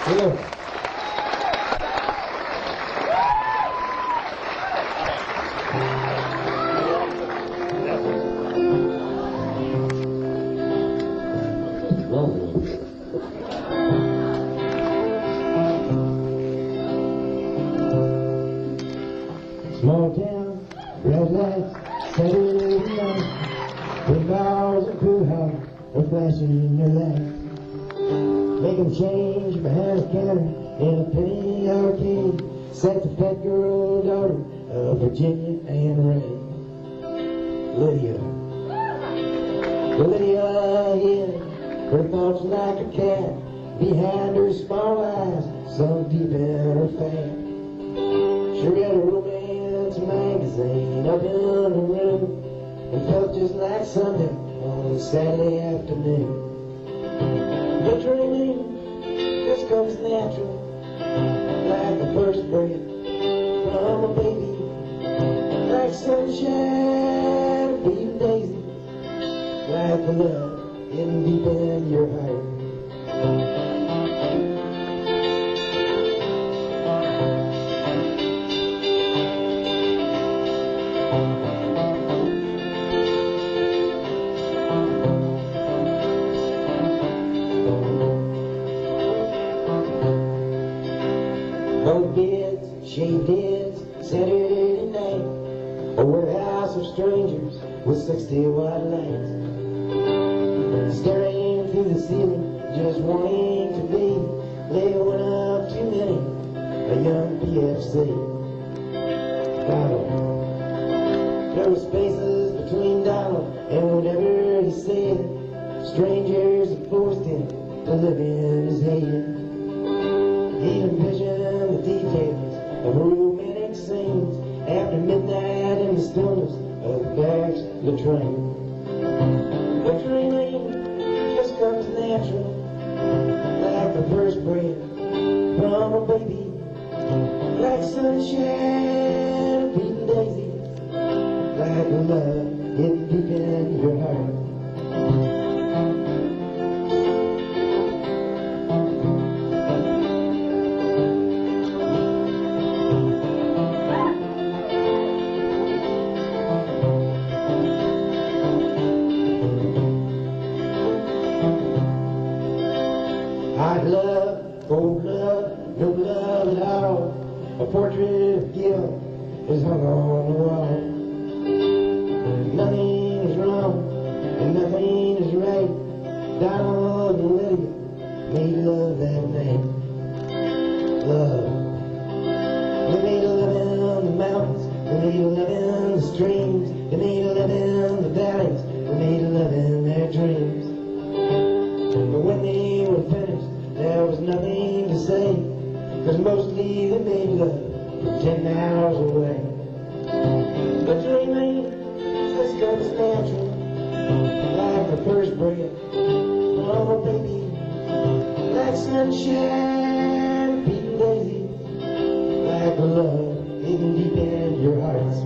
Yeah. Small town, red lights, Saturday night, big bars and pool house are flashing their lights. Make 'em change behind the counter in a penny arcade. Sat the fat girl daughter of Virginia and Ray. Lydia, hid her thoughts like a cat. Behind her small eyes, sunk deep in her fat. She read a romance magazine up in her room and felt just like Sunday on a Saturday afternoon. But dreaming just comes natural, like the first breath from a baby, like sunshine, beating daisies, like the love hidden deep in your heart. Both beds, shaved heads, Saturday night, a warehouse of strangers with 60-watt lights, staring through the ceiling, just wanting to be. They went up too many, a young PFC. Donald, there were spaces between Donald and whatever he said. Strangers had forced him to live in his head. He envisioned the details of romantic scenes after midnight in the stillness of the back of the train. But dreaming just comes natural, like the first breath from a baby, like sunshine, beating daisies, like love hidden deep in your heart. Hot love, cold love, no love at all. A portrait of guilt is hung on the wall. Nothing is wrong and nothing is right. Donald and Lydia made love that night. Love. They made love in the mountains. They made love in the streams. They made love in the valleys. They made love in their dreams. But when they were finished, there was nothing to say, 'cause mostly they made love from 10 miles away. But dreaming just comes natural, like the first breath from a baby, like sunshine, beating daisies, like love hidden deep in your hearts.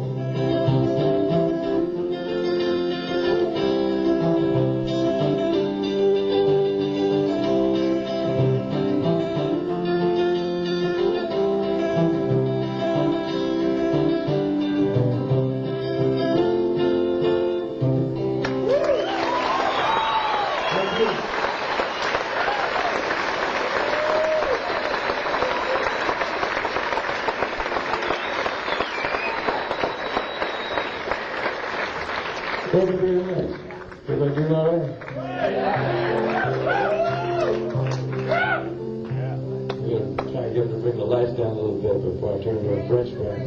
Thank you very much. Everybody doing all right? I'm going to try and get them to bring the lights down a little bit before I turn to a French fry.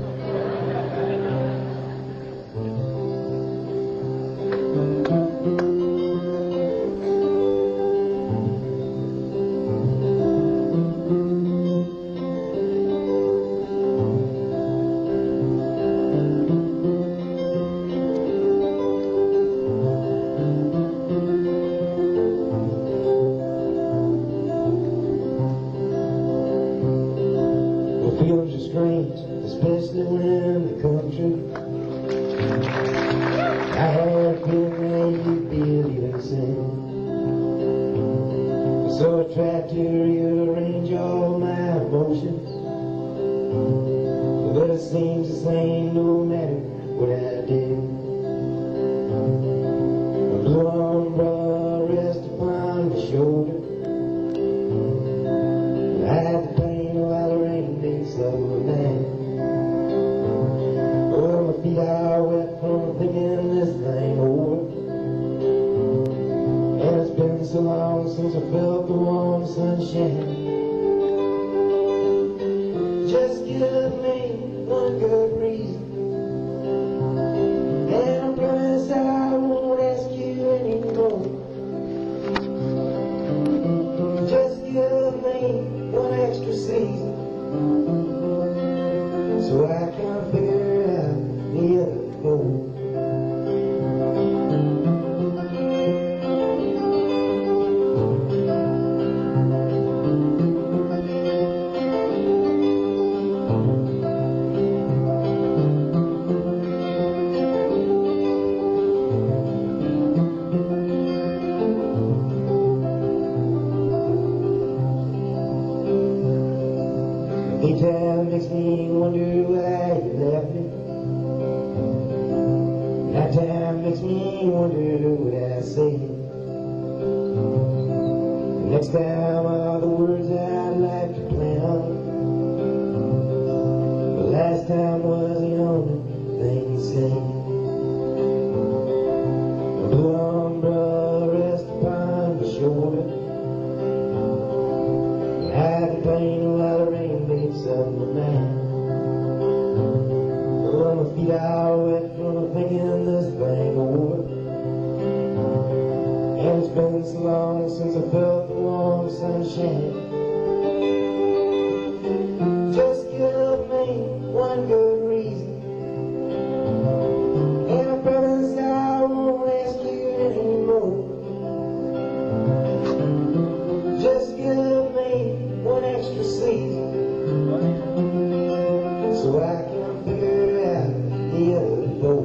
Feelings are strange, especially when they come true. I had a feeling you'd believe in sin, so I tried to rearrange all ocean. But it seems the same no matter what I do. A blue umbrella rests upon my shoulder. I have the pain while the rain beats over me. Oh, my feet are wet from thinking this thing over. And it's been so long since I felt the warm sunshine. Just give me one good reason, and I promise I won't ask you anymore. Just give me one extra season, so I can figure out the other four. Daytime makes me wonder why you left me. Nighttime makes me wonder what I say. Next time are the words I'd like to plan. The last time was the only thing you said. The blue umbrella rests upon my shoulder. I hide the pain while the rain beats up my mind. Oh, my feet are wet from thinking this thing over. And it's been so long since I felt the warm sunshine. Just give me one good reason, and I promise I won't ask you anymore. Just give me one extra season, so I can figure out the other four.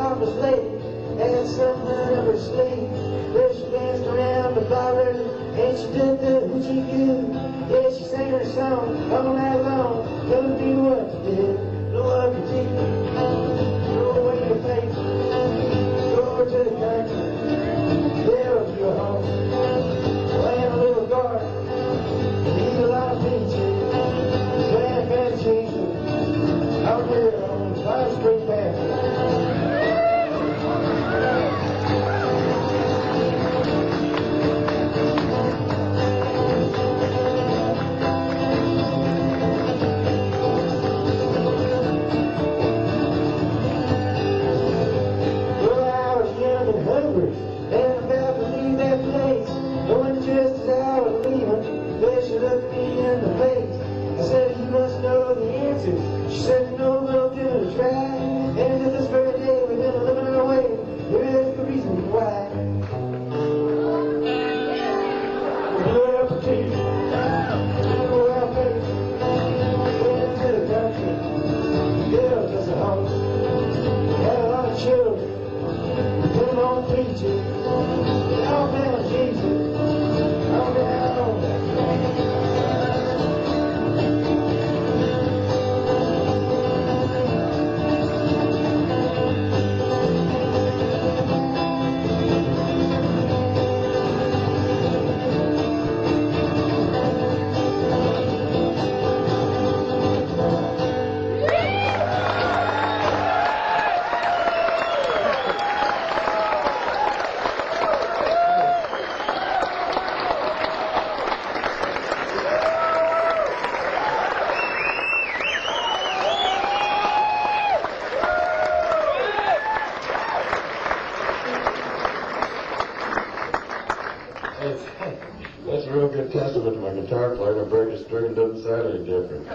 Bottomless Lake, and something up her sleeve. There she danced around the bollard, and she did the hoochie coo. Yeah, she sang her song all night long. Couldn't do what you did, no one could teach you. Throw away your faith, go over to the country, there was your home. Plant a little garden, and eat a lot of peaches. Plant fat cheese, out there on the 5th Street Path. preaching. Y'all found Jesus. Oh, That's a real good testament to my guitar player. A break a string doesn't sound any different.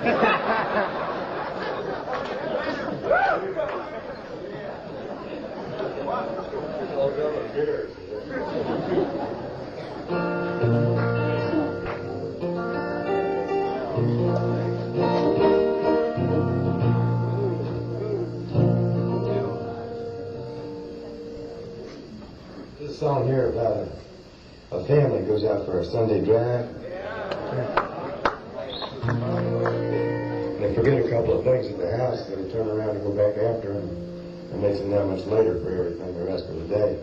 This song here about a family goes out for a Sunday drive. They forget a couple of things at the house, so they turn around and go back after them. It makes them that much later for everything the rest of the day.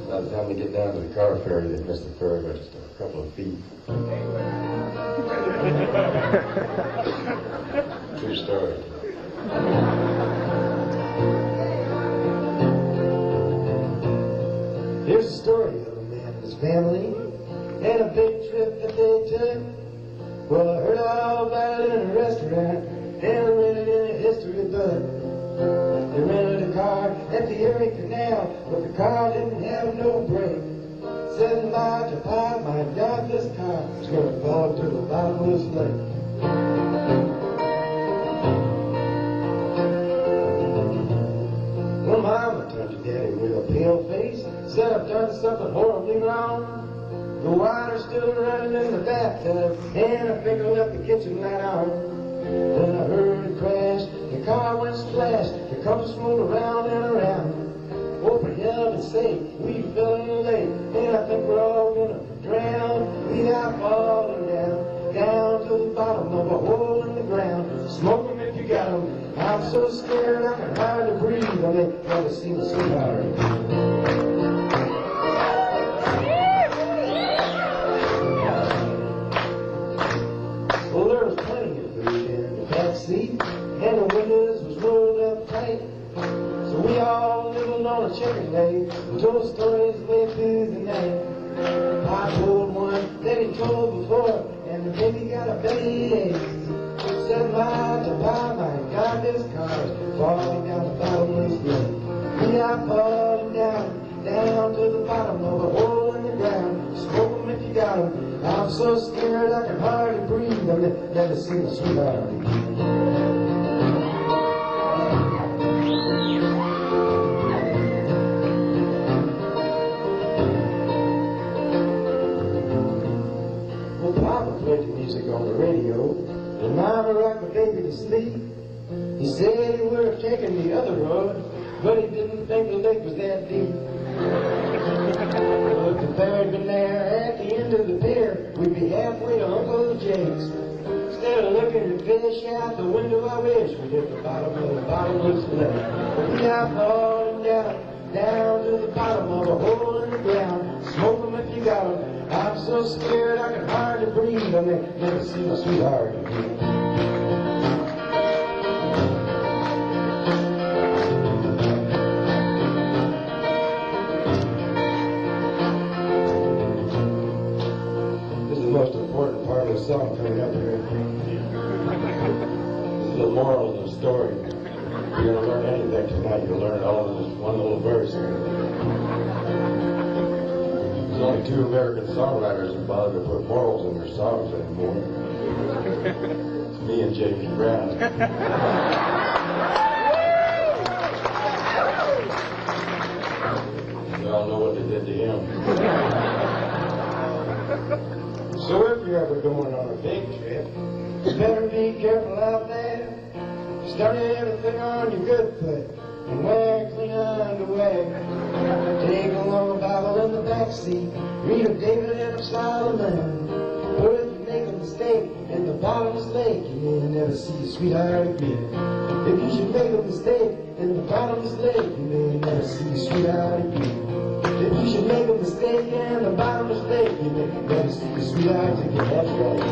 By the time they get down to the car ferry, they miss the ferry by just a couple of feet. True story. Here's a story of a man and his family and a big trip that they took. Well, I heard all about it in a restaurant and I read it in a history book. They rented a car at the Erie Canal, but the car didn't have no brake. Said my to pie, my God, this car is gonna fall to the bottomless lake. Well, Mama turned to Daddy with a pale face, said I've done something horribly wrong. The water's still running in the bathtub, and I figured left the kitchen light on. Then I heard it crash, the car went splash, the cups rolled around and around. Oh, for heaven's sake, we fell in the lake, and I think we're all gonna drown. We are falling down, down to the bottom of a hole in the ground. Smoke 'em if you got 'em. I'm so scared I can hardly breathe. I never seen a sweetheart. Well, there was plenty of food in the back seat, and the windows was rolled up tight. So we all nibbled on a chicken leg and told stories way through the night. I told one that he told before, and the baby got a belly ache. Said my to buy, my God, this car's falling down the bottomless lake. We are falling down, down to the bottom of a hole in the ground. Smoke 'em if you got 'em. I'm so scared I can hardly breathe. I've never seen a sweetheart. Well, Papa played the music on the radio, and Mama rocked the baby to sleep. He said he would have taken the other road, but he didn't think the lake was that deep. Well, if the ferry had been there at the end of the pier, we'd be halfway to Uncle Jake's. Instead of looking at fish out the window, I wish we'd hit the bottom of the bottomless lake. We are falling down, down to the bottom of a hole in the ground. Smoke 'em if you got 'em. I'm so scared I can hardly breathe. I've never seen a sweetheart. This is the most important part of the song coming up here. This is the moral of the story. If you're going to learn anything tonight, you'll learn it all in this one little verse. There's only 2 American songwriters who bother to put morals in their songs anymore. It's me and James Brown. We all know what they did to him. So if you're ever going on a big trip, you better be careful out there. Start everything on your good foot and wear clean underwear. Take a long Bible in the backseat, read of David and of Solomon. Or if you make a mistake in the bottomless lake, you may never see your sweetheart again. If you should make a mistake in the bottomless lake, you may never see your sweetheart again. If you should make a mistake in the bottomless lake, you may never see your sweetheart again. That's right.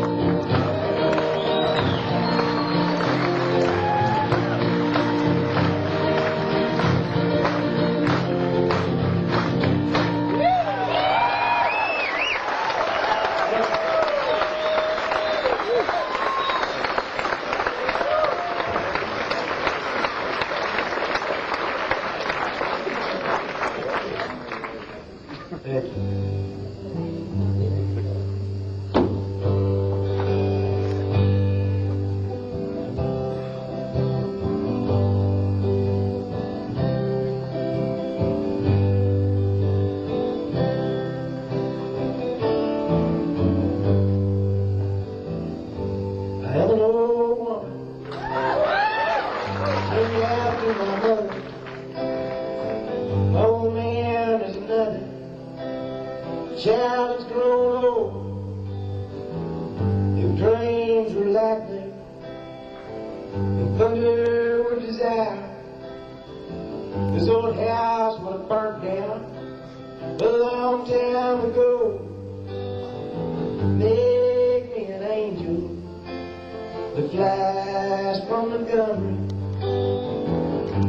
The flash from Montgomery,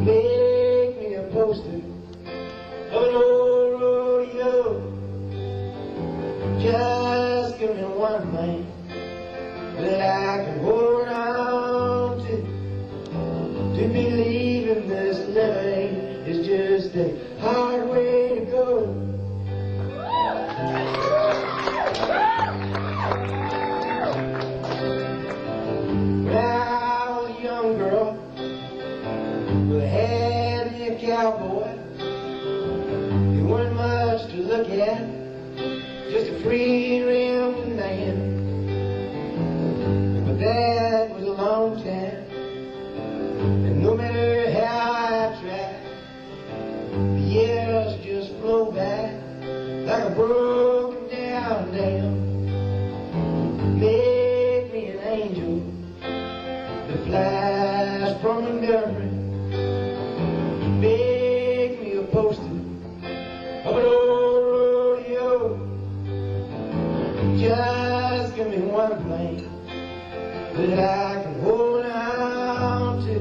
make me a poster of an old rodeo. Just give me one thing that I can hold on to believe in this living is just a hard way to go. When I was a young girl with a head and a cowboy, you weren't much to look at, just a free-rimmed man. But that was a long time, and no matter how I tried, the years just flow by like a broken down dam. Make me an angel that flies from Montgomery. Make me a poster of an old rodeo. Just give me one thing that I can hold on to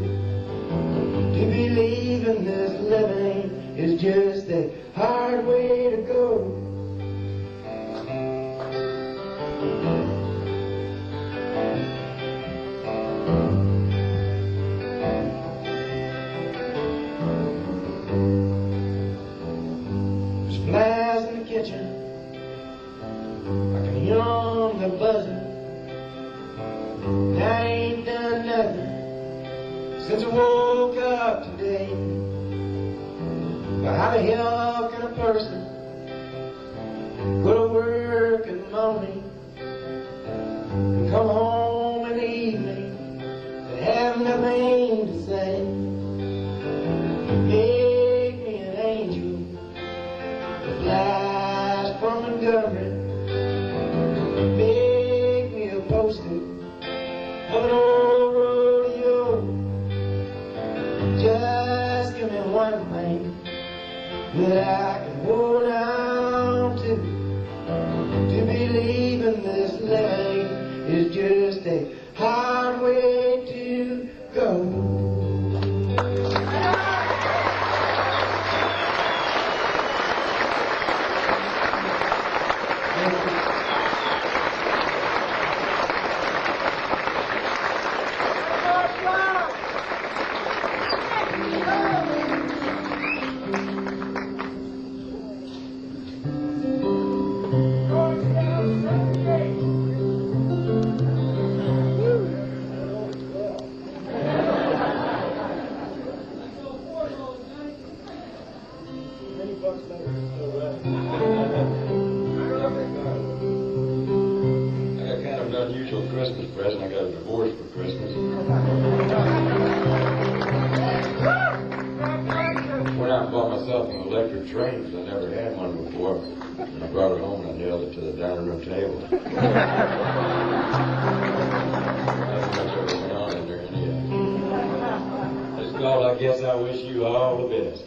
believe in this living is just a hard way to go. There's flies in the kitchen, I can hear them, they're buzzing. I ain't done nothing since I woke up today. But how the hell can a person go to work in the morning and come home in the evening and have nothing to say? Make me an angel that flies from Montgomery. Make me a poster of an old rodeo. Just give me one thing that I can hold on to believe in this living is just a hard way to go. Went out and bought myself an electric train because I never had one before. And I brought it home and I nailed it to the dining room table. That's much of it went on in there anyhow. It's called I Guess I Wish You All the Best.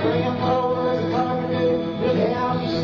Grandpa was a carpenter, built houses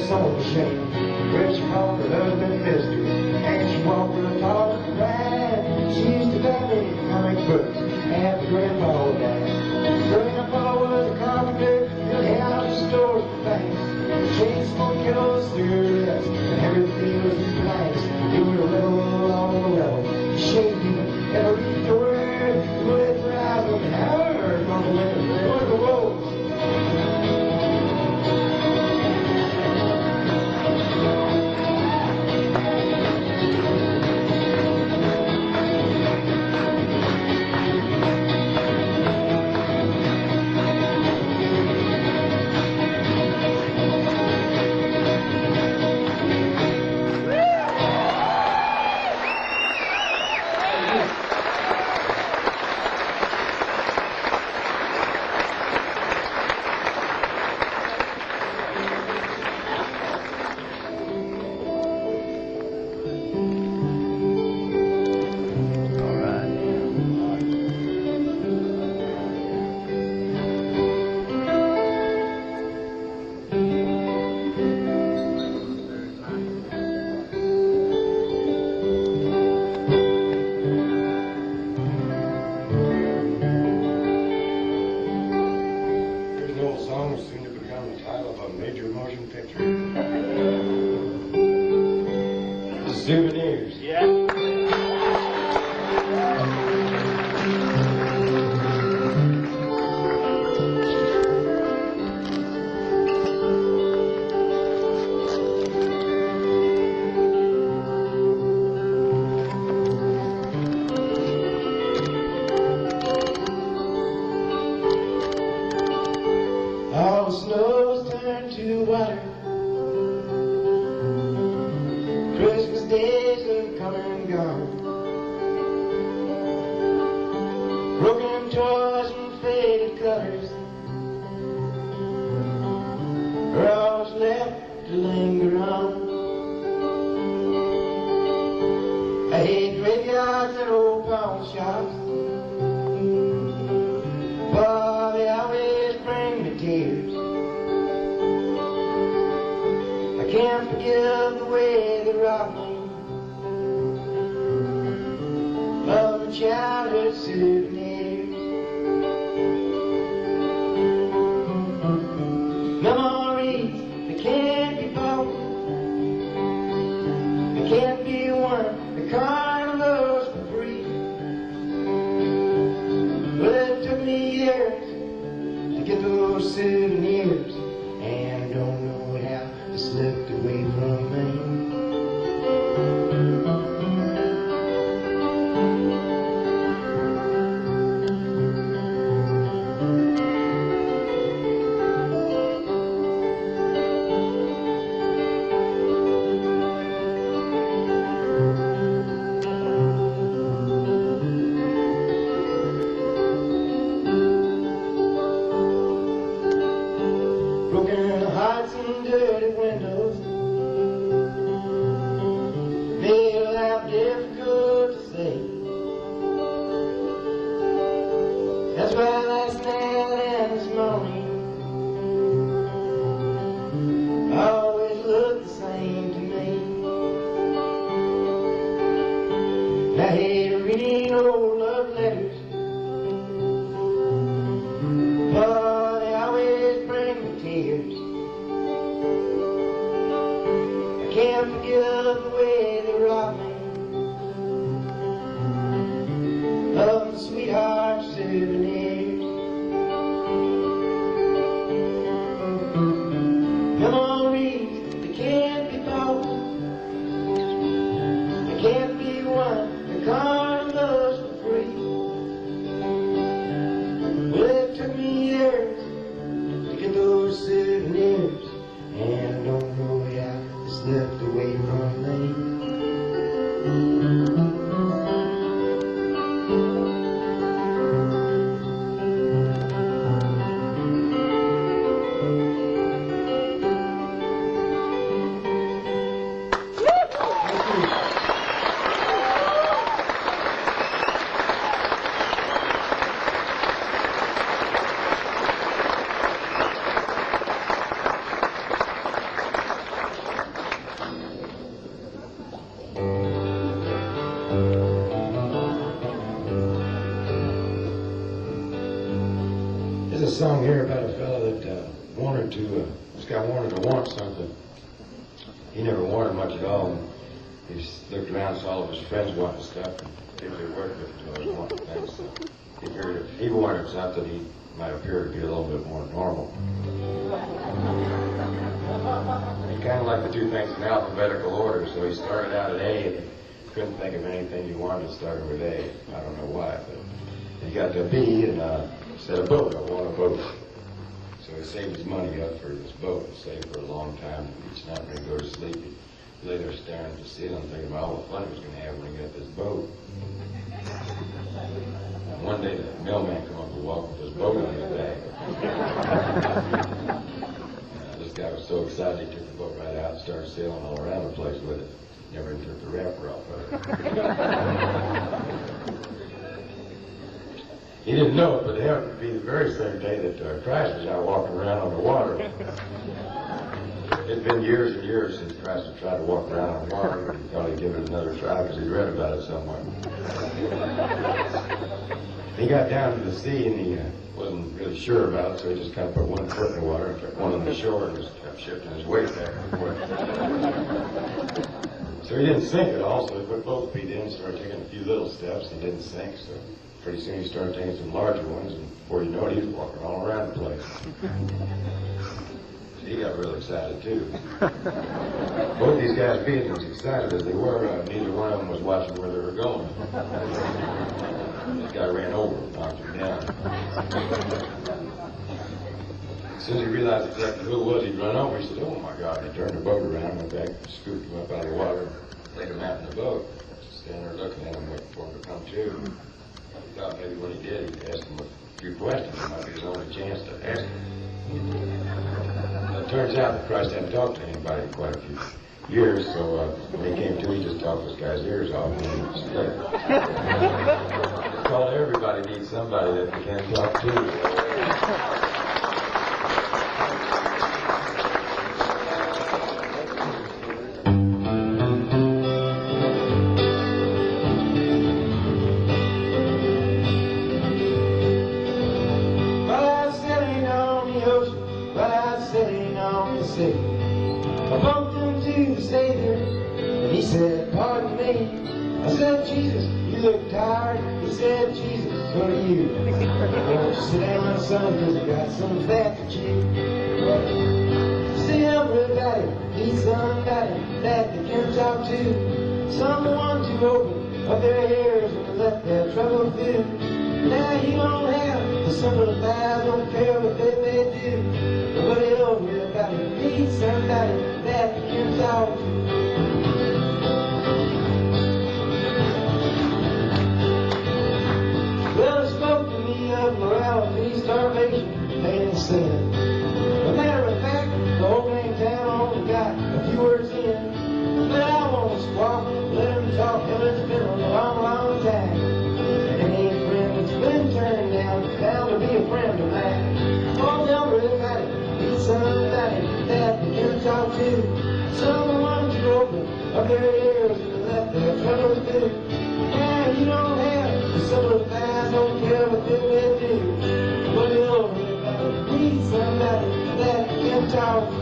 sewing machine. Where she called her husband Mister, and she walked her tall and bright. She used to buy me comic books after Grandpa died. Grandpa was a carpenter, he'll have a store for things. Chain smoke killed cigarettes, and everything was in place. You were a level on the level. Shake you, never read the word. You would rise on the hammer from the window. Go to the road. Souvenirs. Yeah. All the snow's turned to water. Christmas days have come and gone. Broken toys and faded colors are always left to linger on. I hate graveyards and old pawn shops, but they always bring me tears. I can't forgive the way they robbed me of my childhood souvenirs. Memories that can't be bought, they can't be won, the carnivals for free. Well, it took me years to get those souvenirs, and I don't know how they slipped away from me. Broken hearts and dirty windows, they'll have difficult to say. That's why last night and this morning always look the same to me. And I hate reading old love letters, but they always bring me tears. I can't forgive the way they robbed me of the sweetheart souvenirs. Memories that can't be bought, they can't be won, the carnivals for free. Well, it took me years to get those souvenirs, and I don't know how they slipped away from me. song here about a fellow that this guy wanted to want something. He never wanted much at all. He looked around, saw all of his friends wanting stuff, and people he worked with always wanted things. So he figured if he wanted something, he might appear to be a little bit more normal. He kind of liked to do things in alphabetical order, so he started out at A, and he couldn't think of anything he wanted to start with A. I don't know why, but he got to B, and said a boat. I want a boat. So he saved his money up for this boat and saved for a long time. Each night when he'd go to sleep, he'd lay there staring at the ceiling, thinking about all the fun he was going to have when he got this boat. And one day the mailman came up to walk with his boat on his back. This guy was so excited he took the boat right out and started sailing all around the place with it. Never even took the wrapper off of it. He didn't know it, but it happened to be the very same day that Christ was out walking around on the water. It'd been years and years since Christ had tried to walk around on water, and he thought he'd give it another try because he'd read about it somewhere. He got down to the sea, and he wasn't really sure about it, so he just kind of put one foot in the water and kept one on the shore and just kept shifting his weight back and forth. So he didn't sink at all, so he put both feet in and started taking a few little steps and didn't sink, so pretty soon he started taking some larger ones, and before you know it, he was walking all around the place. So he got real excited, too. Both these guys being as excited as they were, neither one of them was watching where they were going. This guy ran over and knocked him down. As soon as he realized exactly who it was he'd run over, he said, "Oh my God," and he turned the boat around, went back, scooped him up out of the water, laid him out in the boat. Just standing there looking at him, waiting for him to come to. He thought maybe when he did, he'd ask him a few questions. It might be his only chance to ask him. It turns out that Christ hadn't talked to anybody in quite a few years, so when he came to, he just talked this guy's ears off, and he was straight. It's called Everybody Needs Somebody That They Can't Talk to. I bumped into the Savior, and he said, "Pardon me." I said, "Jesus, you look tired." He said, "Jesus, so do you. Won't you sit down, son, because I got some facts at you." See, everybody needs somebody that they can talk to. Someone to open up their ears and let their trouble through. Now you don't have to sympathize, don't care what they may do. But everybody needs somebody that you can talk to. Well, it spoke to me of morality, starvation, pain, and sin. As a matter of fact, the whole dang town only got a few words in. But I won't squawk, let them talk, hell, it's been a long, long time. And any friend that's been turned down, bound to be a friend of mine. Oh, everybody needs somebody that they can talk to. Someone to open up their ears and let their troubles through. Yeah, you don't have to sympathize, don't care what they may do. But everybody needs somebody that they can talk to.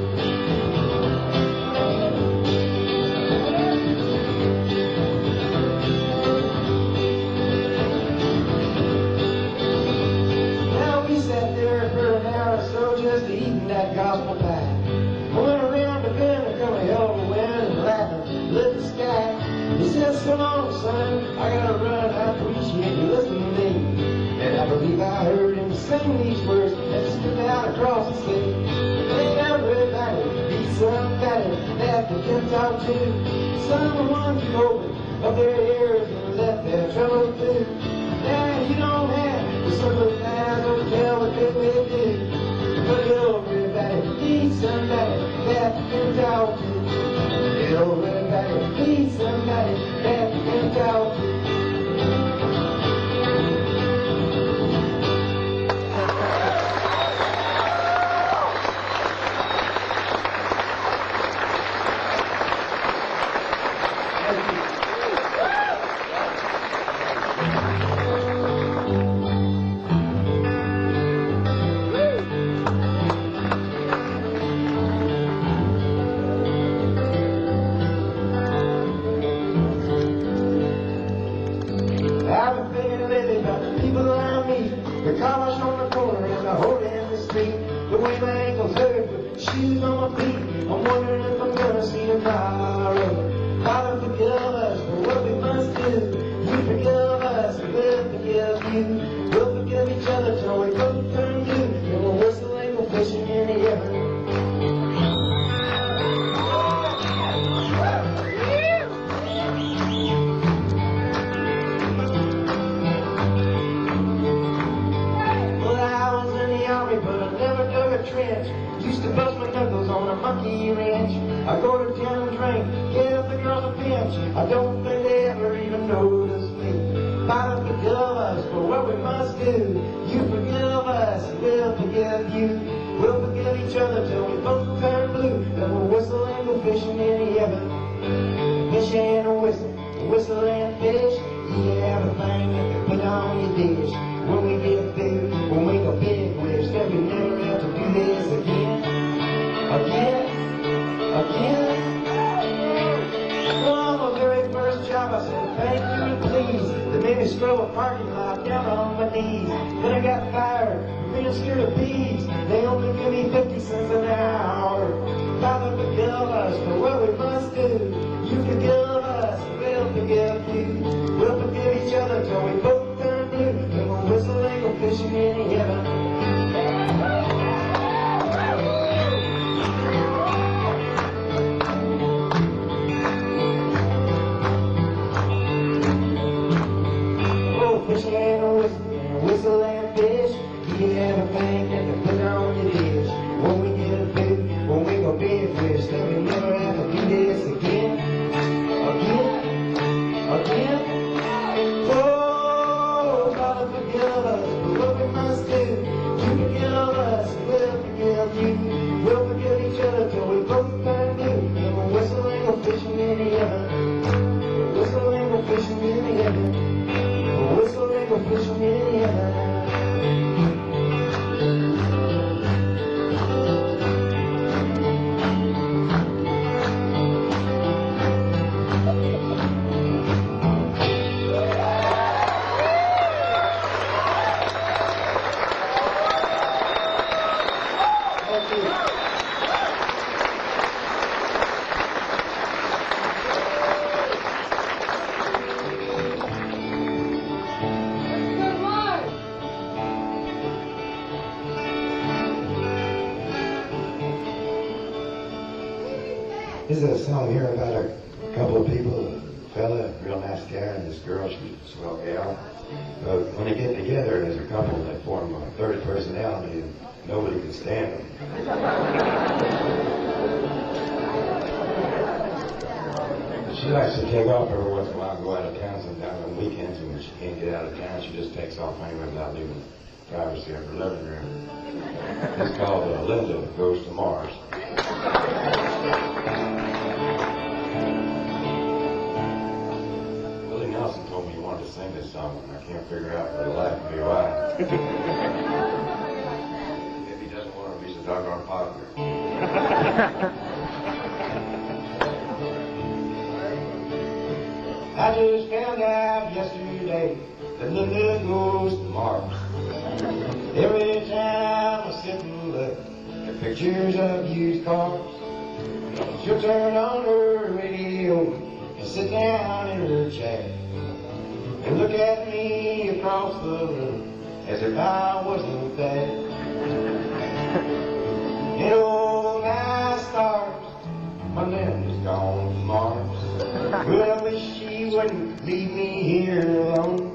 Just eating that gospel pie. I went around the bend, I come a hell of a wind and laughing, lit the sky. He said, "So long, son, I gotta run, I appreciate you listening to me." And I believe I heard him sing these words as he stood out across the sea. Hey, everybody needs somebody that they can talk to. Someone to open up their ears and let their trouble through. Now you don't have to sympathize, don't care what they may do. But everybody needs somebody that you can talk to. Everybody needs somebody that you can talk to. shoes on my feet. I'm wondering if I'm gonna see tomorrow. Father, forgive us for what we must do. You forgive us, and we'll forgive you. We'll forgive each other till we both turn blue. And we'll whistle and go fishing in the river. Used to bust my knuckles on a monkey wrench. I go to town and drink, get up the girls a pinch. I don't think they ever even notice me. Father, forgive us for what we must do. You forgive us, and we'll forgive you. We'll forgive each other till we both turn blue. And we'll whistle and go fishing in the river. Fish and whistle and fish. You have a thing that can put on your dish. When we get through, we'll make a big wish that we never have to do this again. Again. Well, my very first job, I said thank you and please. They made me scrub a parking lot down on my knees. Then I got fired for being scared of bees. They only give me 50 cents an hour. Father, forgive us for what we must do. You forgive us, we'll forgive you. We'll forgive each other till we both turn blue. And we'll whistle and go fishing in the river. Fish and whistle and fish. You have a thing that can put on your dish. When we get a food, when we go big fish, that we never have to do this again. Oh, Father, forgive us for what we must do. You forgive us, we'll forgive you. We'll forgive each other till we both turn blue. And we'll whistle and go fishing in the river. Whistle and go fishing in the river. Whistle and go fishing in the river. This is a song here about a couple of people, a fella, a real nice guy, and this girl, she's a swell gal. But when they get together as a couple, they form a third personality, and nobody can stand them. She likes to take off every once in a while, go out of town sometimes on weekends, and when she can't get out of town, she just takes off anywhere without leaving the privacy of her living room. It's called Linda Goes to Mars. Willie Nelson told me he wanted to sing this song, and I can't figure out for the life of me why. If he doesn't want to be so doggone popular. I just found out yesterday that Linda goes to Mars. Every time I sit and look at pictures of used cars, she'll turn on her radio and sit down in her chair and look at me across the room as if I wasn't there. And oh, my stars, my Linda's gone to Mars. Well, I wish she wouldn't leave me here alone.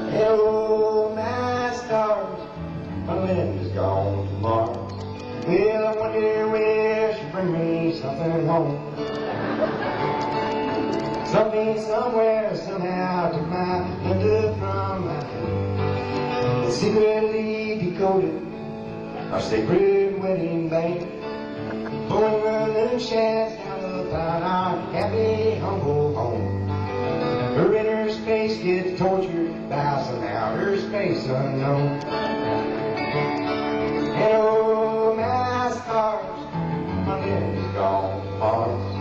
And oh, my stars, my Linda's gone to Mars. Well, I wonder where she'll bring me something home. Something somewhere somehow took my Linda from my hand and secretly decoded our sacred wedding band. Blowing the moonshine down upon our happy, humble home. Her inner space gets tortured by some outer space unknown. And oh, my stars, my Linda's gone to Mars.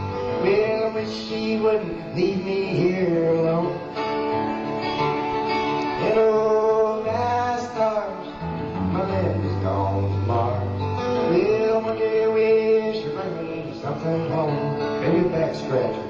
Well, I wish she wouldn't leave me here alone. And oh, my stars, my Linda's gone to Mars. Well, maybe a back scratcher.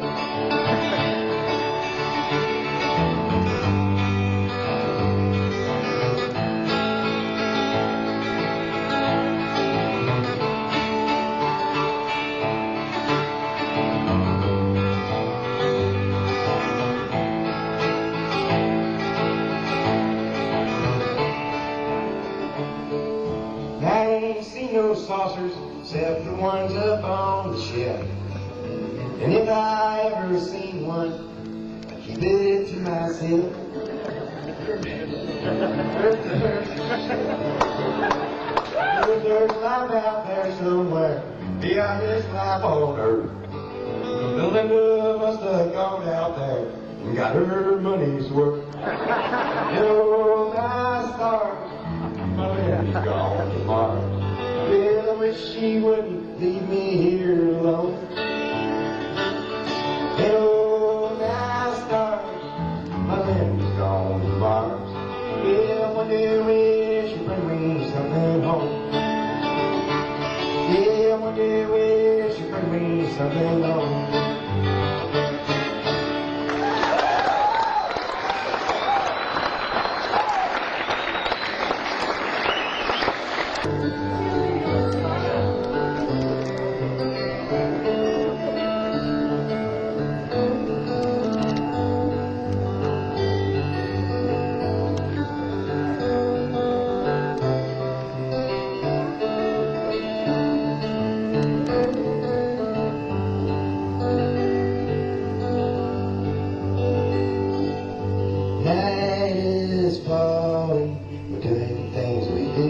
I ain't seen no saucers except the ones up on the shelf. And if I ever seen one, I keep it to myself. There's life out there somewhere beyond this life on earth. The Linda must have gone out there and got her money's worth. Oh, my stars, my lady's gone to Mars. Well, I wish she wouldn't leave me here alone. Oh, my stars, my lady's gone to Mars. Yeah, I wonder when she'll bring me something home. Yeah, I wonder when she'll bring me something home. Night is falling, we're doing things we do.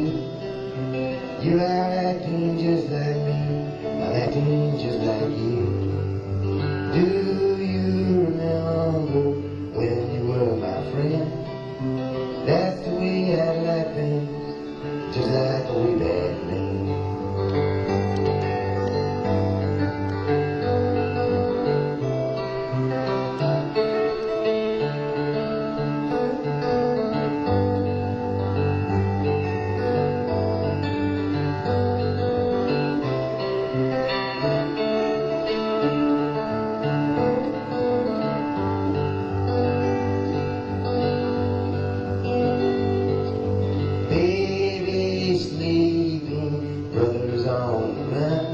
You are acting just like me, I'm acting just like you. Do you remember when you were my friend? That's the way I like things, just like the way back then. Baby sleeping, brothers on the run.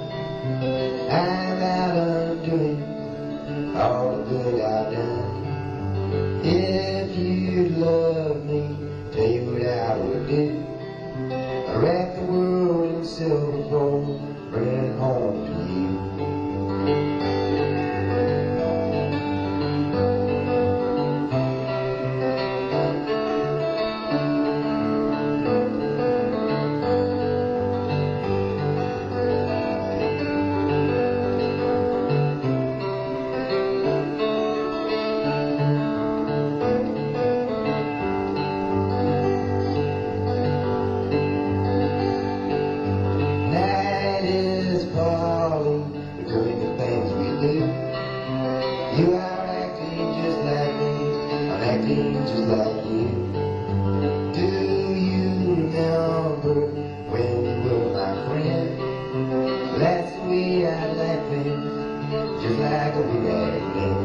I'm out undoing all the good I've done. If you'd love me, tell you what I would do. I'd wrap the world in silver fold, bring it home to you. Night is falling, we're doing the things we do. You are acting just like me, I'm acting just like you. Do you remember when you were my friend? That's the way I like things, just like we back then.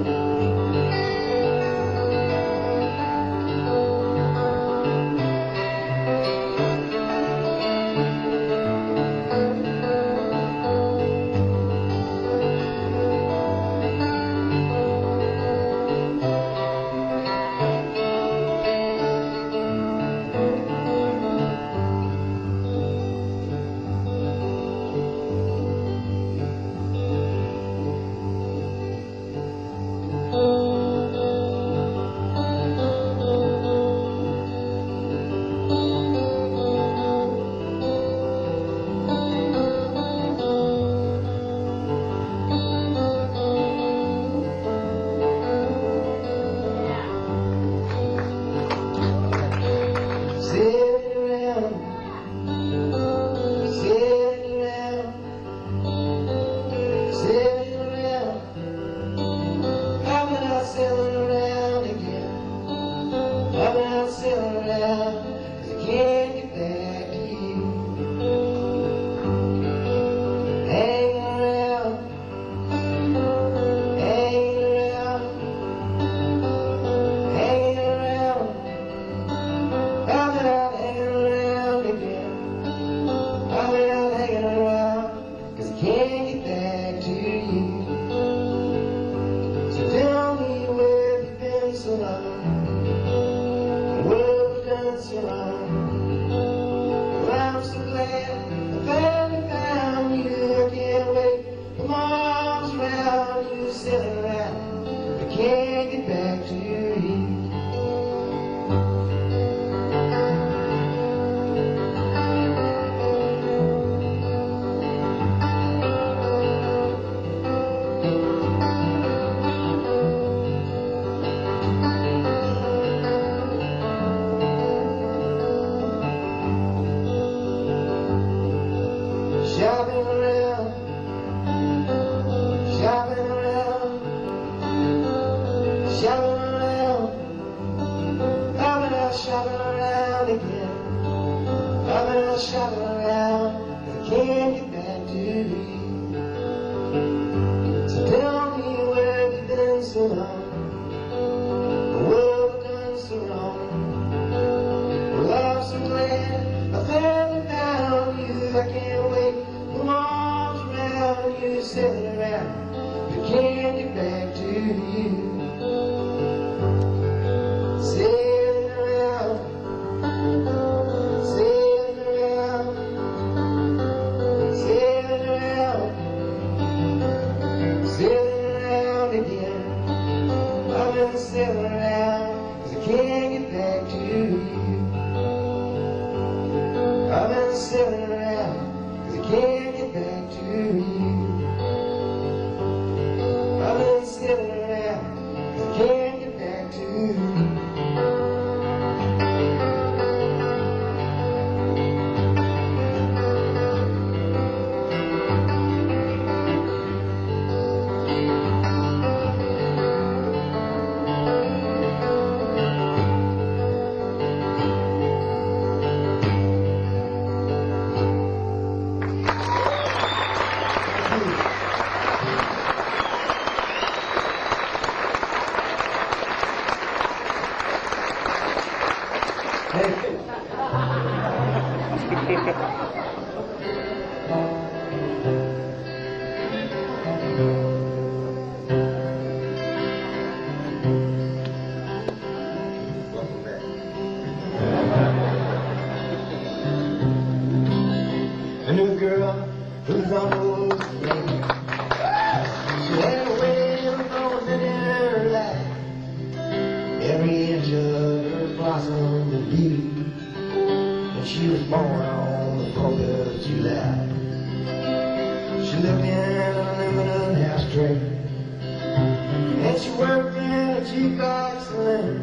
shopping around, I can't get back to you. So tell me where you've been so long, what have I done so wrong? Well, I'm so glad I finally found you. I can't wait for my arms around you, sailing around, I can't get back to you. Sailing around, sailing around, sailing around, sailing around again. I've been sailing around, 'cause I can't get back to you. I've been sailing around, 'cause I can't get back to you. I've been sailing around, 'cause I can't get back to you. A new girl who's almost late. She had a way of going in her life. Every inch of her blossom and beauty. And she was born on the 4th of July. She lived in an aluminum house tray. And she worked in a jukebox saloon.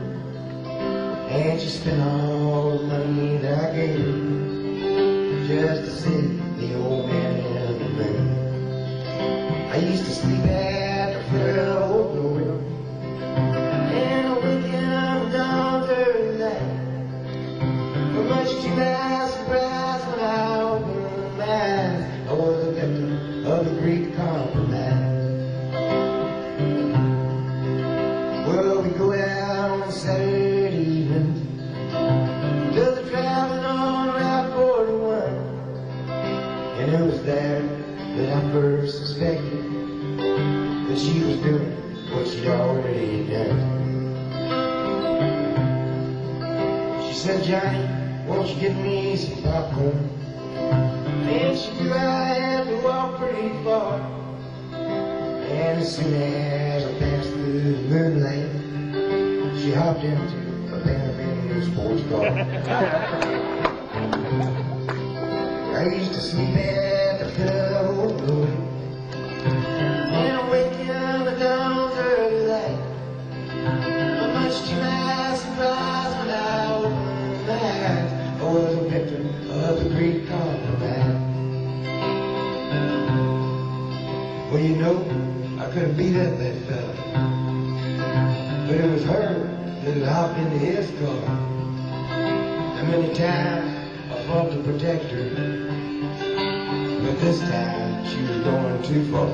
And she spent all the money that I gave her just to see the old man in the moon. I used to sleep at the foot of old glory, and I wake in the dawn's early light. But much to my surprise when I opened my eyes, I was a victim of the Great Compromise. Well, we go out on Saturday evenings, does the traveling on Route 41. And it was there that I first suspected that she was doing what she'd already done. She said, "Johnny, won't you get me some popcorn?" And she knew I had to walk pretty far. And as soon as I passed through the moonlight, she hopped into a Panamanian sports car. I used to sleep at the foot of old glory, and I wake in the dawn's early light. But much to my surprise when I opened my eyes, I was a victim of the Great Compromise. Well, you know, I could have beat up that fella, but it was her that had hopped into his car. And many times I fought to protect her, but this time she was going too far.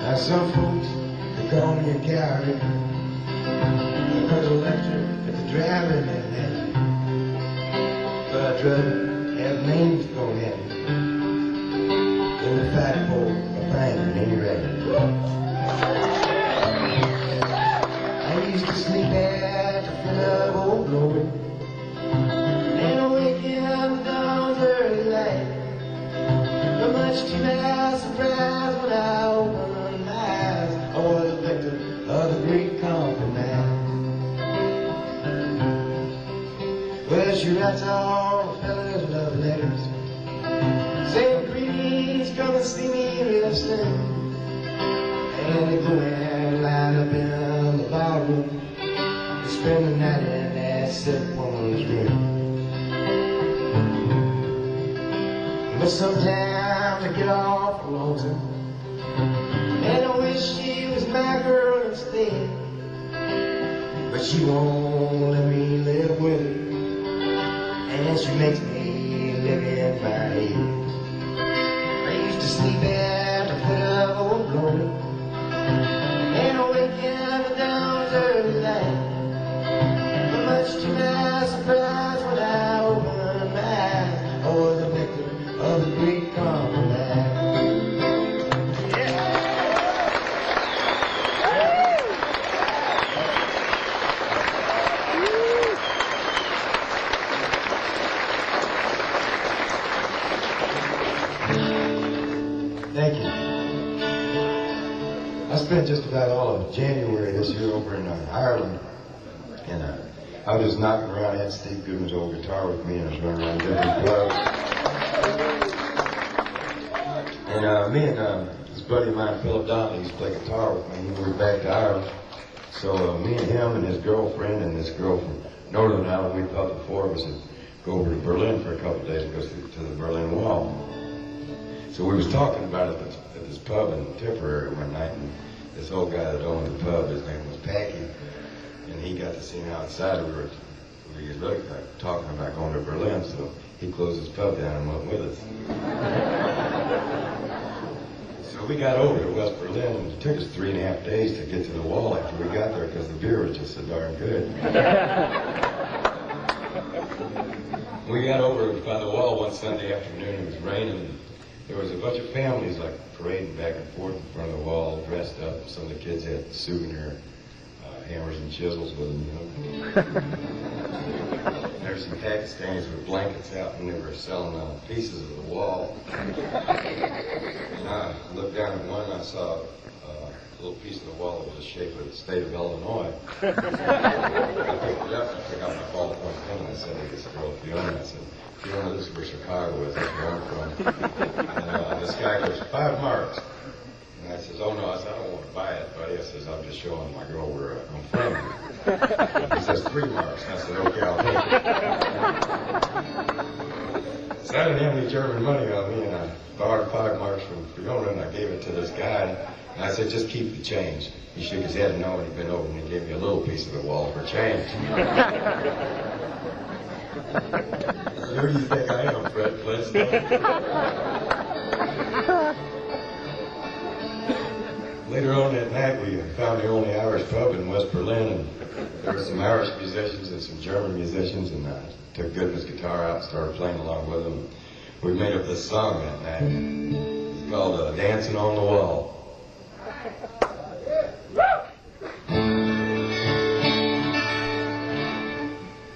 Now some folks, they call me a coward, because I left her at the driving that night. But I'd rather have names thrown at me than to fight for a thing at any rate. I used to sleep at the foot of old glory, and I wake in the dawn's early light. But much to my surprise when I opened my eyes, I was a victim of the Great Compromise. Well, she writes all the fellas love letters, saying, "Please come and see me real soon." And they go and line up in the ballroom and spend the night in that sick woman's room. But sometimes I get awful lonesome, and I wish she was my girl instead. But she won't let me live with her, and she makes me live in my head. I used to sleep at the foot of old glory, and I wake in the dawn's early light. But much to my surprise, when I opened my eyes, I was a victim of the great compromise. Thank you. I spent just about all of January this year over in Ireland, and I was just knocking around. I had Steve Goodman's old guitar with me, and I was running around different clubs. And me and this buddy of mine, Philip Donnelly, used to play guitar with me. He moved back to Ireland. So me and him and his girlfriend and this girl from Northern Ireland, we thought the four of us would go over to Berlin for a couple of days and go to the Berlin Wall. So we was talking about it at this pub in Tipperary one night, and this old guy that owned the pub, his name was Packy, and he got to see me outside. We were talking about going to Berlin, so he closed his pub down and went with us. So we got over to West Berlin, and it took us 3.5 days to get to the wall after we got there because the beer was just so darn good. We got over by the wall one Sunday afternoon. It was raining. There was a bunch of families like parading back and forth in front of the wall, dressed up. Some of the kids had souvenir hammers and chisels with them, you know. There were some Pakistanis with blankets out, and they were selling pieces of the wall. And I looked down at one, and I saw a little piece of the wall that was the shape of the state of Illinois. I picked it up, and I took out my ballpoint pen, and I said to this girl, Fiona, I said, Fiona, this is where Chicago is, that's where I'm from. And this guy goes, 5 marks. And I says, oh no, I said, I don't want to buy it, buddy. I says, I'm just showing my girl where I'm from. He says, 3 marks. And I said, okay, I'll take it. So I didn't have any German money on me, and I borrowed 5 marks from Fiona, and I gave it to this guy. And I said, just keep the change. He shook his head no, and he'd been over, and he gave me a little piece of the wall for change. Who do you think I am, Fred Flintstone? Later on that night, we found the only Irish pub in West Berlin, and there were some Irish musicians and some German musicians, and I took Goodman's guitar out and started playing along with them. We made up this song that night. It's called Dancing on the Wall.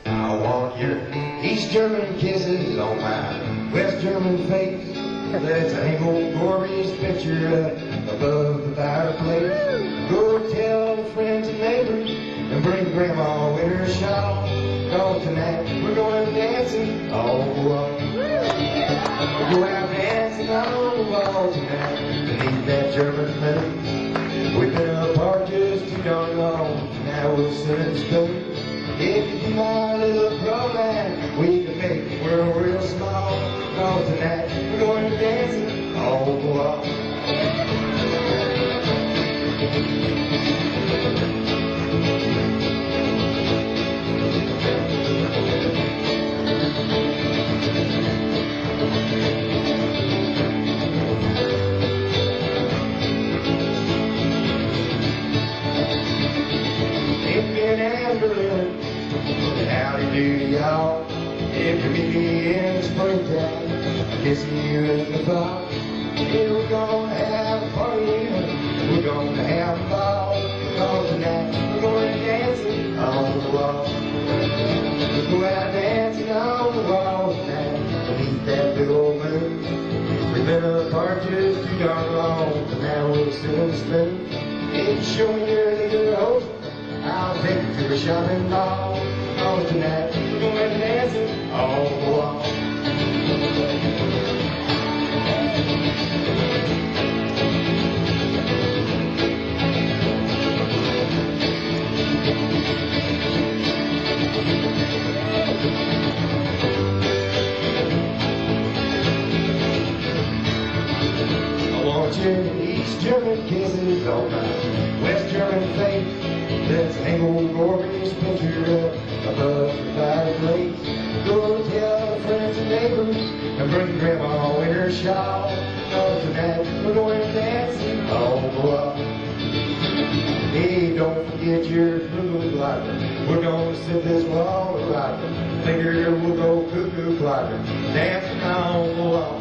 I want your East German kisses on my West German face. Let's hang old Gorby's picture up above the fireplace. Go tell the friends and neighbors and bring Grandma in her shawl. Cause tonight we're going dancing on the wall. We'll go out dancing on the wall tonight beneath that German moon. We've been apart just too darn long, now we'll sit and spoon. If you do my little program, we can make the world real small. Cause tonight we're going dancing on the wall. Howdy do y'all. If you meet me in the springtime, I'll kiss you in the fall. Yeah, we're gonna have a party, we're gonna have a ball. Cause tonight we're going dancing on the wall. We'll go out dancing on the wall tonight beneath that big old moon. We've been apart just too darn long, but now we'll sit and spoon. If you show me your little host, I'll take you to a shopping mall. Oh, tonight we're going dancing on the wall. I want your East German kisses on my West German face. Let's hang old Gorby's picture up above the fireplace. Go tell friends and neighbors and bring Grandma in her shawl. Cause tonight we're going dancing on the wall. Hey, don't forget your cuckoo clocker. We're gonna sit this wall rocker. Figure we'll go cuckoo clocker, dancing on the wall.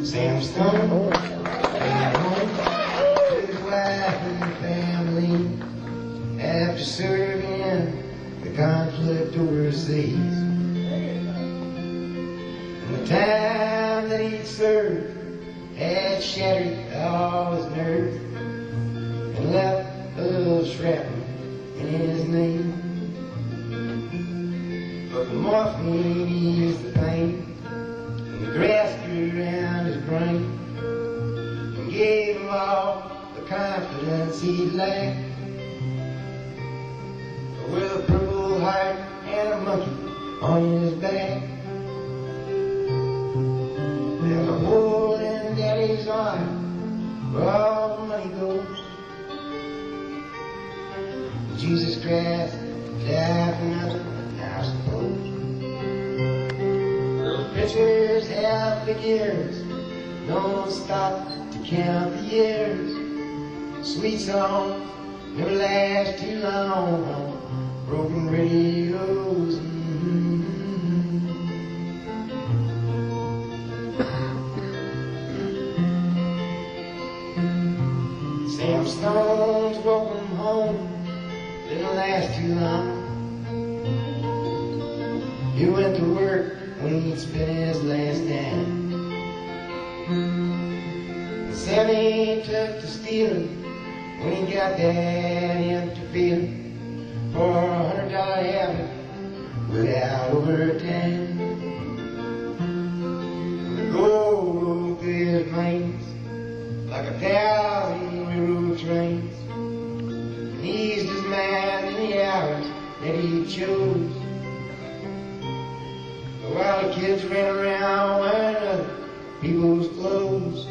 Sam Stone came home to his wife and family after serving the conflict overseas. And the time that he'd served had shattered all his nerve and left a little shrapnel in his knee. But the morphine eased the pain. The grass grew around his brain and gave him all the confidence he'd lacked. With a purple heart and a monkey on his back, there's a hole in Daddy's arm where all the money goes. Jesus Christ died for nothing, I suppose. Pictures have big ears, don't stop to count the years. Sweet songs never last too long on broken radios. Sam Stone's welcome home didn't last too long. He went to work when he'd spent his last dime. And Sammy took to stealing when he got that empty feeling for $100 habit without overtime. And the gold rolled through his veins like 1,000 railroad trains, and eased his mind in the hours that he chose. While the kids ran around wearing other people's clothes,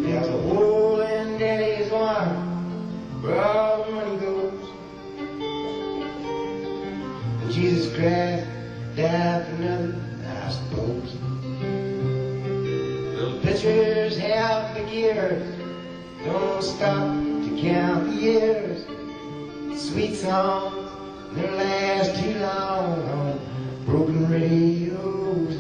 there's a hole in Daddy's arm where all the money goes. And Jesus Christ died for nothing, I suppose. Little pictures have big ears, don't stop to count the years. Sweet songs never last too long on broken radios.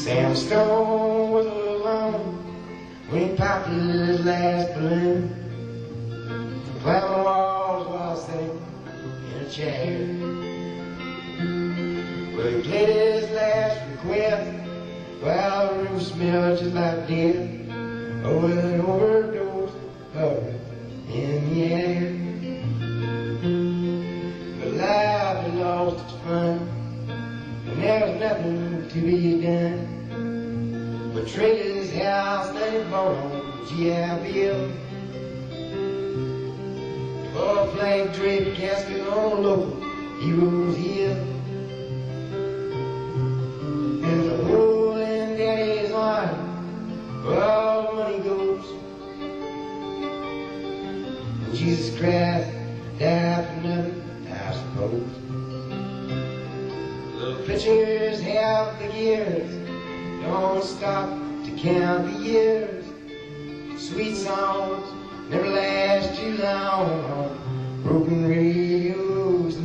Sam Stone was alone when he popped his last balloon. Climbing the walls while sitting in a chair. Well, he played his last request while the room smelled just like death. Oh, with an overdose hovering in the air. But life had lost its fun, and there was nothing to be done but trade his house that he bought on GI Bill for a flag draped casket on a local Heroes Hill. There's a hole in Daddy's arm where all the money goes. And Jesus Christ died for nothing, I suppose. Little pictures have big ears, don't stop to count the years. Sweet songs never last too long on broken radios.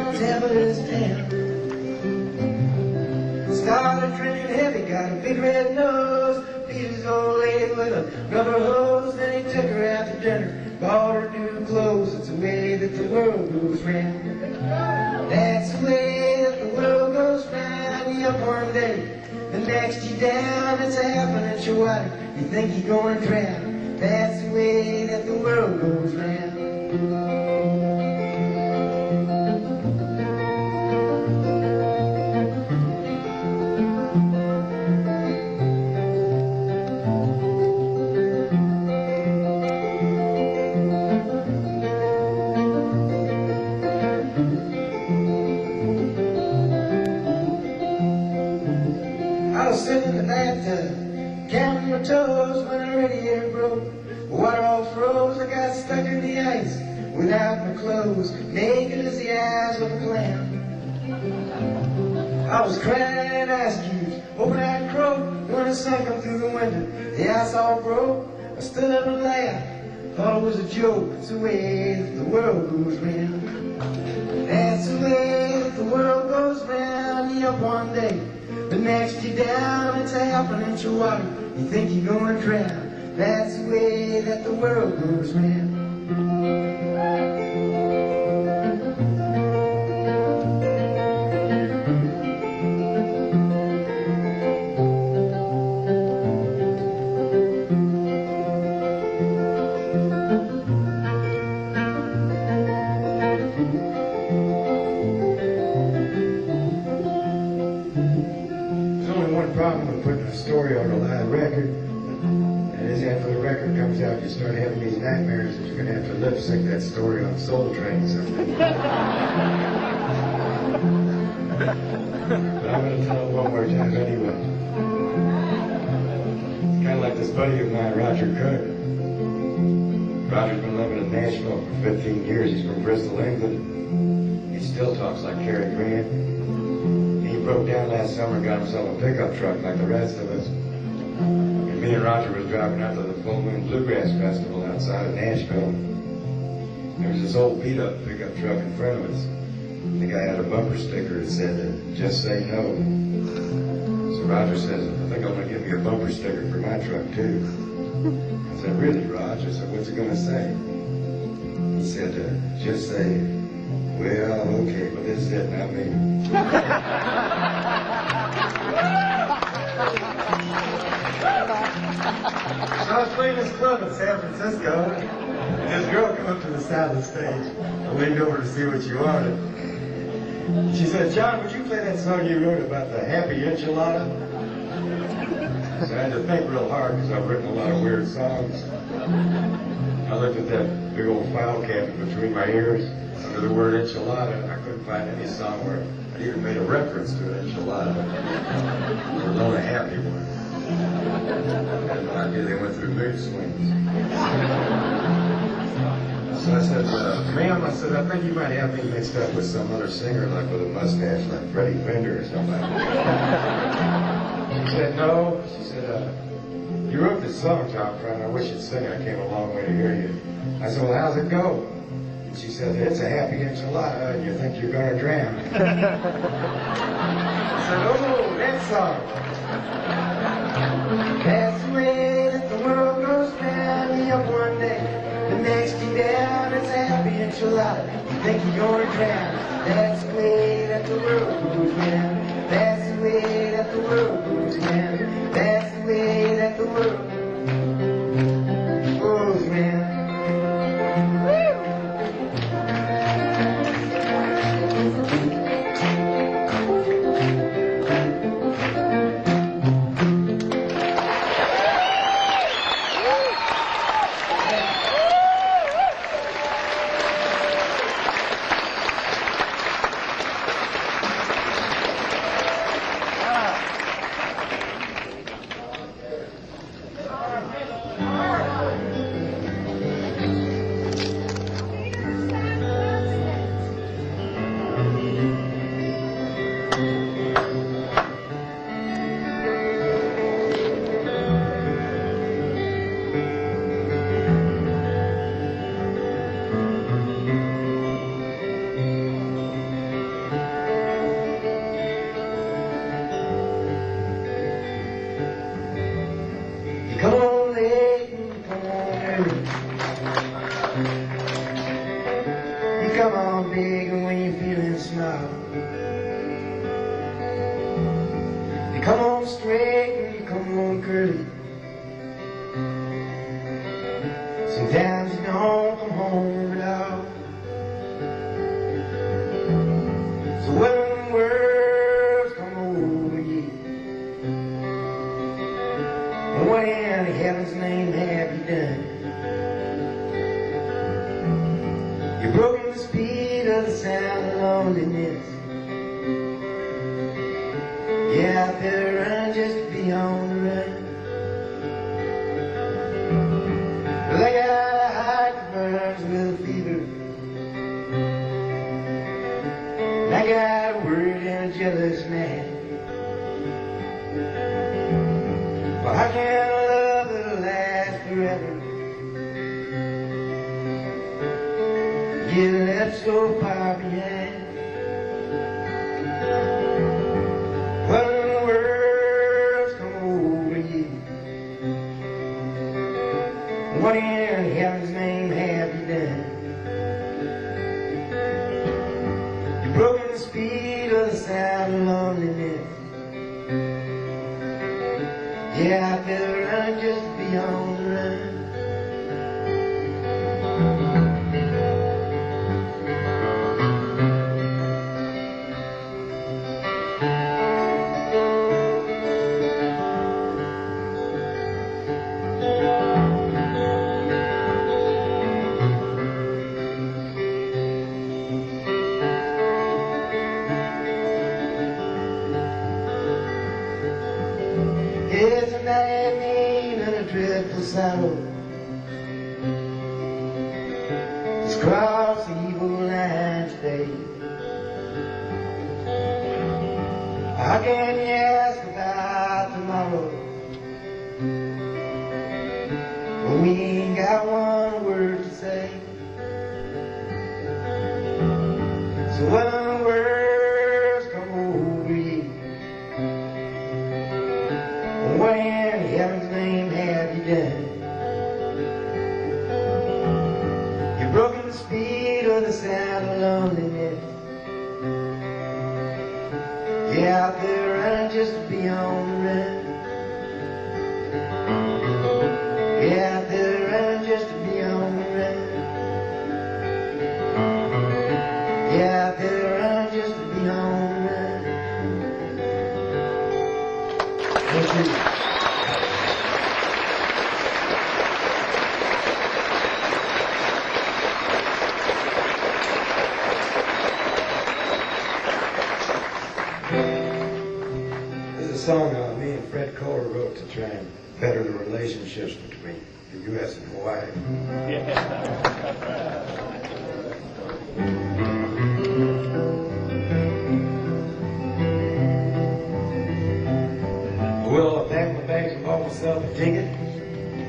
on top of this town. Started drinking heavy, got a big red nose, beat his old lady with a rubber hose, then he took her out to dinner, bought her new clothes. It's the way that the world goes round. That's the way that the world goes round. You up one day, the next you down. It's a half an inch of water, you think you're going to drown. That's the way that the world goes round. I was sitting in the bathtub, counting my toes when the radiator broke. Water all froze, I got stuck in the ice without my clothes, naked as the eyes of a clown. I was crying ice cubes, hoping I'd croak when I sunk them through the window. The ice all broke, I stood up and laughed, thought it was a joke. It's the way that the world goes round. That's the way that the world goes round. You up one day, the next you down. It's a half an inch of water, you think you're going to drown. That's the way that the world goes round. There's only one problem with putting a story on a live record. After the record comes out, you start having these nightmares that you're going to have to lip sync that story on Soul Train someday. But I'm going to tell it one more time anyway. It's kind of like this buddy of mine, Roger Cook. Roger's been living in Nashville for 15 years. He's from Bristol, England. He still talks like Cary Grant. He broke down last summer and got himself a pickup truck like the rest of us. Me and Roger was driving out to the Full Moon Bluegrass Festival outside of Nashville. There was this old beat-up pickup truck in front of us. The guy had a bumper sticker that said, "Just say no." So Roger says, "I think I'm going to give you a bumper sticker for my truck too." I said, "Really, Roger?" I said, "What's it going to say?" He said, "Just say, well, okay, but this is it, not me." I was playing this club in San Francisco, and this girl came up to the side of the stage. I leaned over to see what she wanted. She said, "John, would you play that song you wrote about the happy enchilada?" So I had to think real hard because I've written a lot of weird songs. I looked at that big old file cabinet between my ears under the word enchilada, and I couldn't find any song where I even made a reference to an enchilada, let alone a happy one. I had no idea they went through mood swings. So I said, "Ma'am," I said, "I think you might have me mixed up with some other singer, like with a mustache, like Freddie Fender or something." She said, "No." She said, "You wrote this song, Tom Prine. I wish you'd sing it. I came a long way to hear you." I said, "Well, how's it go?" And she said, "It's a happy enchilada, and you think you're going to drown." I said, "Oh, that song." That's the way that the world goes round. You up one day, the next you down. It's a happy enchilada, you think you're going to drown. That's the way that the world goes round. That's the way that the world goes round. That's the way that the world goes round. You come on straight and you come on curly. Sometimes you don't come home at all. So when words come over you, what in heaven's name have you done? You've broken the speed of the sound of loneliness. Yeah, I better run just to be on the run. Well, I got a heart that burns with a fever, and I got a worried and a jealous man. Well, how can a love that'll last forever get left so far behind? When words come over you, what in heaven's name have you done? You've broken the speed of the sound of loneliness. Yeah, I better run just to be on the run. It's a night mean and a dreadful sorrow. It's crossed the evil line today. How can you ask about tomorrow when we ain't got one word to say? So when words come over you, what in heaven's name have you done? You've broken the speed of the sound of loneliness. Yeah, out there running just to be on the run. Yeah, out there running just to be on the run. Yeah, out there running just to be on the run. Thank you. This is a song me and Fred Kohler wrote to try and better the relationships between the U.S. and Hawaii. Well, I packed my bags and bought myself a ticket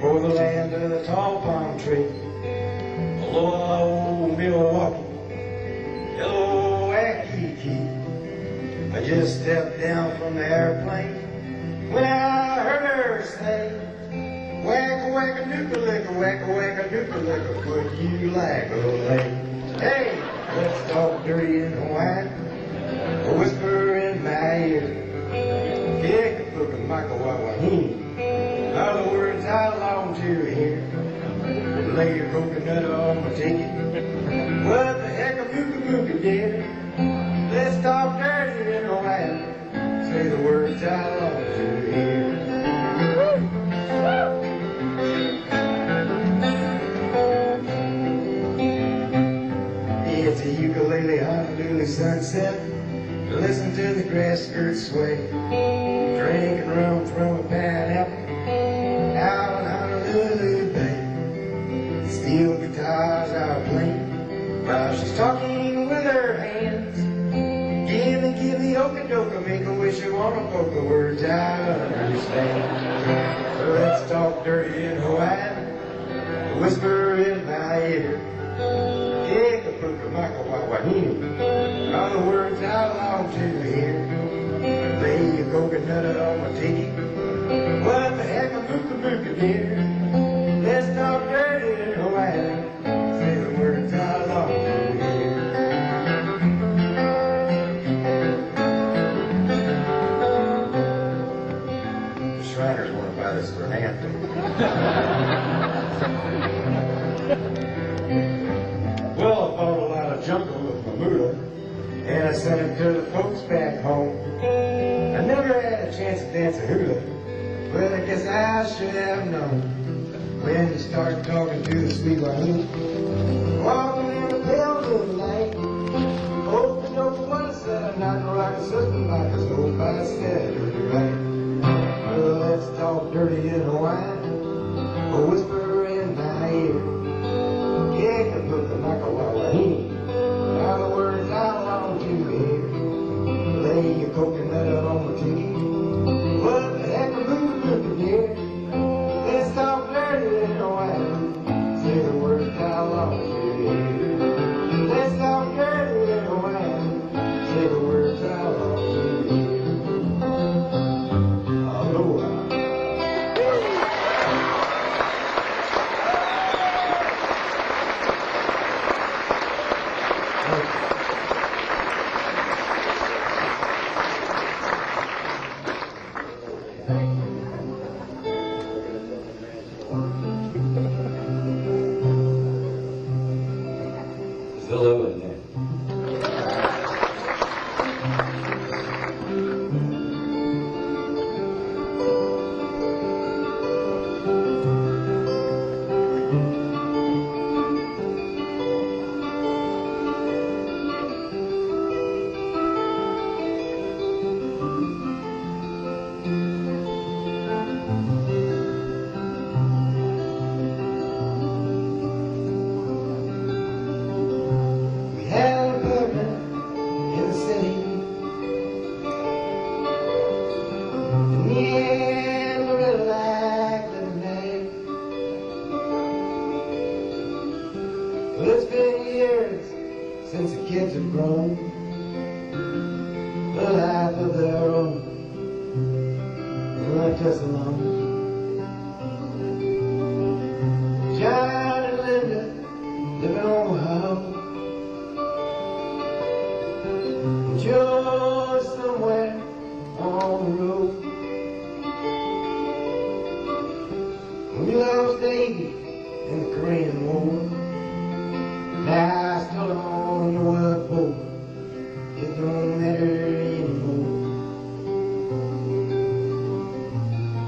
for the land of the tall palm tree. Hello, old Milwaukee. Hello, Waikiki. I just stepped down from the airplane when I heard her say, wacka-wacka-nooka-licka, wacka-wacka-nooka-licka, would you like a lake? Hey, let's talk dirty in Hawaiian, a whisper in my ear. Keka-puka-maka-wawahini are the words I long to hear. Lay your coconut on my ticket. What the heck a mooka-mooka did? Let's talk dirty in Hawaiian. Say the words I long to hear. It's a ukulele Honolulu sunset. Listen to the grass skirts sway. Drinking rum from a pineapple out in Honolulu Bay. Steel guitars are playing while she's talking with her hands. Give me oka-doka, make a wish you wanna poke the words I understand. So let's talk dirty in Hawaiian, whisper in my ear. Keka-puka-maka-wawahini are the words I long to hear. Lay your coconut on my tiki. What the heck a mooka-mooka dear? Let's talk dirty in Hawaiian. Say the words I long to hear. Well, I bought a lot of jungle with my moolah, and I sent it to the folks back home. I never had a chance to dance a hula, but I guess I should have known. When you start talking to the sweet Wahoo, walking in the pale moonlight, open up one set, I'm not gonna rock a system like a soul by said, you're right. Well, let's talk dirty in Hawaiian, a whisper in my ear. Yeah, can look like a Hawaiian. Are the words I long to hear. Lay your coconut up on my cheek. What the heck are you looking here? Let's talk dirty in Hawaiian. Say the words I long to hear. Let's talk dirty in Hawaiian. Say the words I long to hear. Aloha. Hello in there. We had an apartment in the city. And yeah, we really liked living there. Well, it's been years since the kids have grown, a life of their own, and left us alone. John and Linda living on the house. Joe somewhere on the road. We lost Davy in the Korean War. Now I still on the world boat. It don't matter anymore.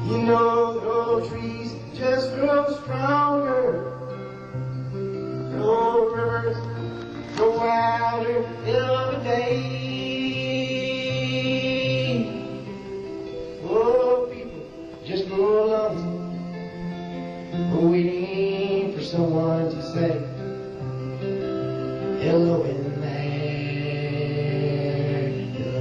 You know the old trees just grow stronger. The old rivers go wilder every day. Oh, people just go lonesome, waiting for someone to say hello in there you go.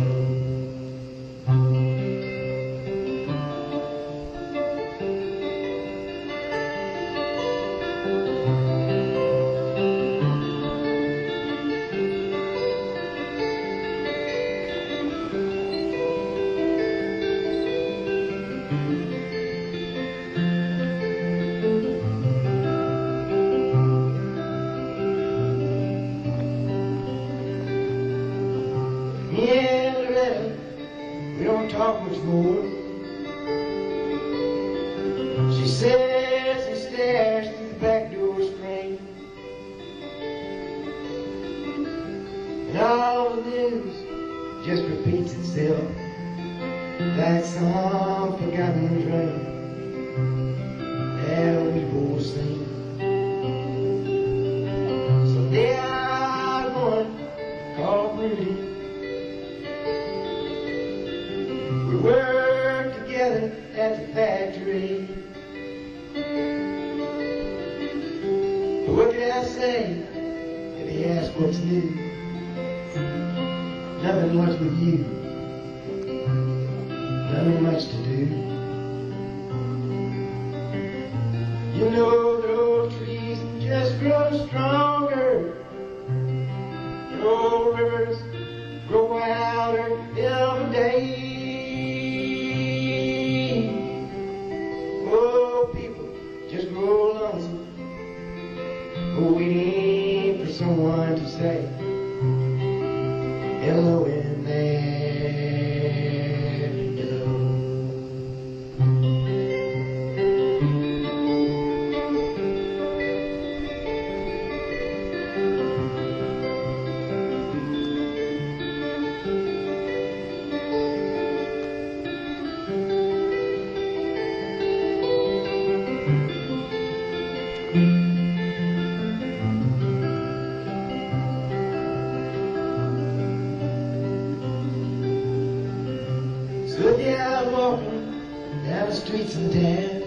Yeah, Loretta, we don't talk much more. She sits and stares through the back door screen, and all the news just repeats itself like some forgotten dream that we both seen. So there I one called Prine. We worked together at the factory. But what can I say if he asks what's new? Nothing much with you. Nothing much to do. You know the old trees just grow stronger. The old rivers grow wilder every day. Oh, people just grow lonesome, waiting for someone to say hello in there you go. With you out walking down the streets in town.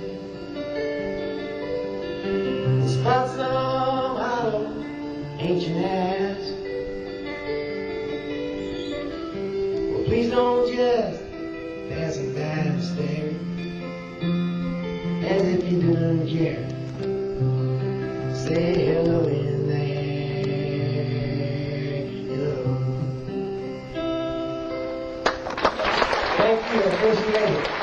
The spots on hollow ancient house. Well, please don't just pass it by and stare as if you don't care. Say hello in there. Hello. Thank you, I appreciate it.